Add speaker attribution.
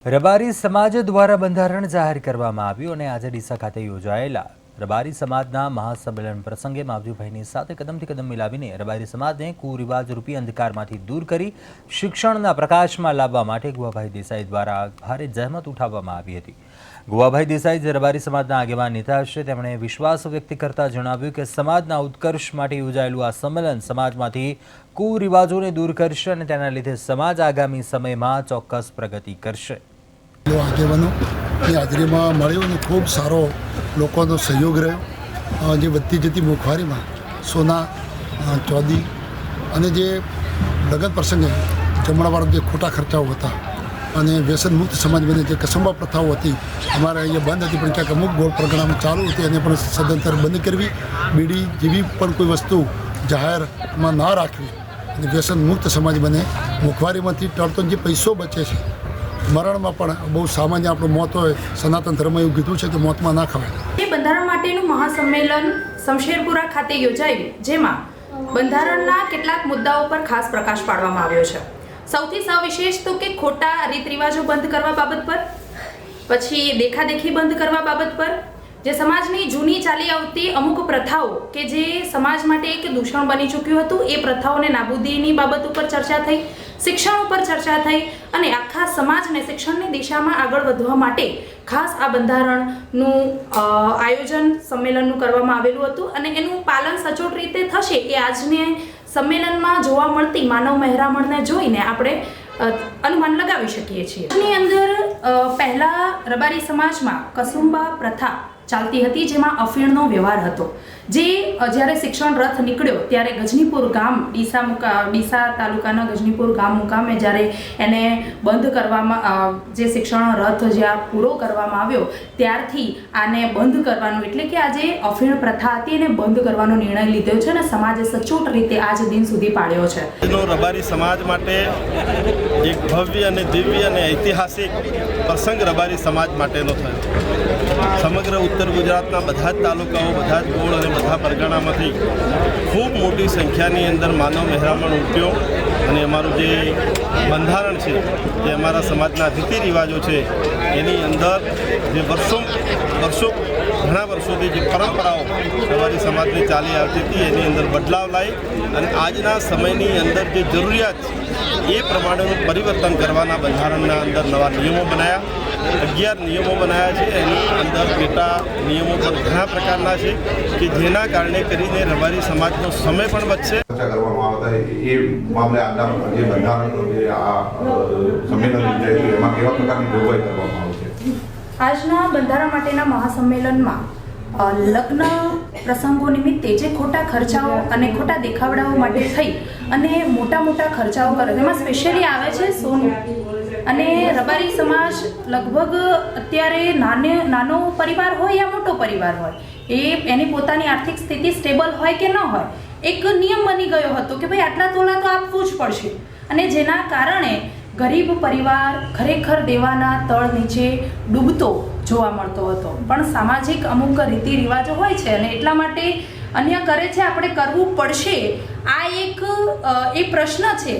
Speaker 1: રબારી સમાજ દ્વારા બંધારણ જાહેર કરવામાં આવ્યું અને આજે ડીસા ખાતે યોજાયેલા રબારી સમાજના મહાસંમેલન પ્રસંગે માવજીભાઈની સાથે કદમથી કદમ મિલાવીને રબારી સમાજને કુરિવાજ રૂપી અંધકારમાંથી દૂર કરી શિક્ષણના પ્રકાશમાં લાવવા માટે ગુવાભાઈ દેસાઈ દ્વારા ભારે જહેમત ઉઠાવવામાં આવી હતી. ગુવાભાઈ દેસાઈ જે રબારી સમાજના આગેવાન નેતા છે, તેમણે વિશ્વાસ વ્યક્ત કરતા જણાવ્યું કે સમાજના ઉત્કર્ષ માટે યોજાયેલું આ સંમેલન સમાજમાંથી કુરિવાજોને દૂર કરશે અને તેના લીધે સમાજ આગામી સમયમાં ચોક્કસ પ્રગતિ કરશે.
Speaker 2: આગેવાનોની હાજરીમાં મળ્યો અને ખૂબ સારો લોકોનો સહયોગ રહ્યો. જે વધતી જતી મોંઘવારીમાં સોના ચોદી અને જે લગ્ન પ્રસંગે જમણવાળા જે ખોટા ખર્ચાઓ હતા અને વ્યસન મુક્ત સમાજ બને જે કસંબા પ્રથાઓ હતી અમારે અહીંયા બંધ હતી, પણ ક્યાંક અમુક ગોળ પ્રોગ્રામ ચાલુ હતી એને પણ સદંતર બંધ કરવી, બીડી જેવી પણ કોઈ વસ્તુ જાહેરમાં ના રાખવી અને વ્યસન મુક્ત સમાજ બને. મોંઘવારીમાંથી ટળતો જે પૈસો બચે છે, મરણમાં પણ બહુ સામાન્ય આપણું મોત હોય, સનાતન ધર્મ એવું કીધું છે કે મોતમાં ના ખવાય.
Speaker 3: એ બંધારણ માટેનું મહાસંમેલન શમશેરપુરા ખાતે યોજાયું, જેમાં બંધારણના કેટલાક મુદ્દાઓ પર ખાસ પ્રકાશ પાડવામાં આવ્યો છે. સૌથી સવિશેષ તો કે ખોટા રીત રિવાજો બંધ કરવા બાબત પર, પછી દેખાદેખી બંધ કરવા બાબત પર, જે સમાજની જૂની ચાલી આવતી અમુક પ્રથાઓ કે જે સમાજ માટે એક દૂષણ બની ચૂક્યું હતું, એ પ્રથાઓને નાબૂદીની બાબત ઉપર ચર્ચા થઈ, શિક્ષણ ઉપર ચર્ચા થઈ અને આખા સમાજને શિક્ષણની દિશામાં આગળ વધવા માટે ખાસ આ બંધારણનું આયોજન સંમેલનનું કરવામાં આવેલું હતું અને એનું પાલન સચોટ રીતે થશે એ આજને સંમેલનમાં જોવા મળતી માનવ મહેરામણને જોઈને આપણે અનુમાન લગાવી શકીએ છીએ. એની અંદર પહેલાં રબારી સમાજમાં કસુંબા પ્રથા ચાલતી હતી, જેમાં અફીણનો વ્યવહાર હતો. જે જ્યારે શિક્ષણ રથ નીકળ્યો ત્યારે ગજનીપુર ગામ, ડીસા તાલુકાના ગજનીપુર ગામ મુકામે જ્યારે એને બંધ કરવામાં, જે શિક્ષણ રથ જ્યાં પૂરો કરવામાં આવ્યો ત્યારથી આને બંધ કરવાનું, એટલે કે આ જે અફીણ પ્રથા હતી એને બંધ કરવાનો નિર્ણય લીધો છે અને સમાજે સચોટ રીતે આજ દિન સુધી પાડ્યો છે.
Speaker 4: રબારી સમાજ માટે એક ભવ્ય અને દિવ્ય અને ઐતિહાસિક પ્રસંગ રબારી સમાજ માટેનો થયો. સમગ્ર ઉત્તર ગુજરાતના બધા જ તાલુકાઓ, બધા જ ગોળ અને બધા પરગણામાંથી ખૂબ મોટી સંખ્યાની અંદર માનવ મહેરામણ ઉમટ્યો અને અમારું જે બંધારણ છે, જે અમારા સમાજના રીતિ રિવાજો છે, એની અંદર જે ઘણા વર્ષોથી જે પરંપરાઓ રબારી સમાજની ચાલી આવતી હતી એની અંદર બદલાવ લાવી અને આજના સમયની અંદર જે જરૂરિયાત છે એ પ્રમાણેનું પરિવર્તન કરવાના બંધારણના અંદર નવા નિયમો બનાવ્યા. 11 નિયમો બનાવ્યા છે. એની અંદર પેટા નિયમો પણ ઘણા પ્રકારના છે કે જેના કારણે કરીને રબારી સમાજનો સમય પણ બચશે.
Speaker 5: કરવામાં આવતા એ મામલે આજના જે બંધારણ જે આ સંમેલન યોજાયું એમાં કેવા પ્રકારની જોગવાઈ કરવામાં આવશે?
Speaker 3: આજના બંધારણ માટેના મહાસંમેલનમાં લગ્ન પ્રસંગો નિમિત્તે જે ખોટા ખર્ચાઓ અને ખોટા દેખાવડાઓ માટે થઈ અને મોટા ખર્ચાઓ કરે, એમાં સ્પેશિયલી આવે છે સોનું. અને રબારી સમાજ લગભગ અત્યારે નાનો પરિવાર હોય યા મોટો પરિવાર હોય, એની પોતાની આર્થિક સ્થિતિ સ્ટેબલ હોય કે ન હોય, એક નિયમ બની ગયો હતો કે ભાઈ આટલા તોલા તો આપવું જ પડશે, અને જેના કારણે ગરીબ પરિવાર ખરેખર દેવાના તળ નીચે ડૂબતો જોવા મળતો હતો. પણ સામાજિક અમુક રીતિ રિવાજો હોય છે અને એટલા માટે અન્ય કરે છે, આપણે કરવું પડશે, આ એક એ પ્રશ્ન છે.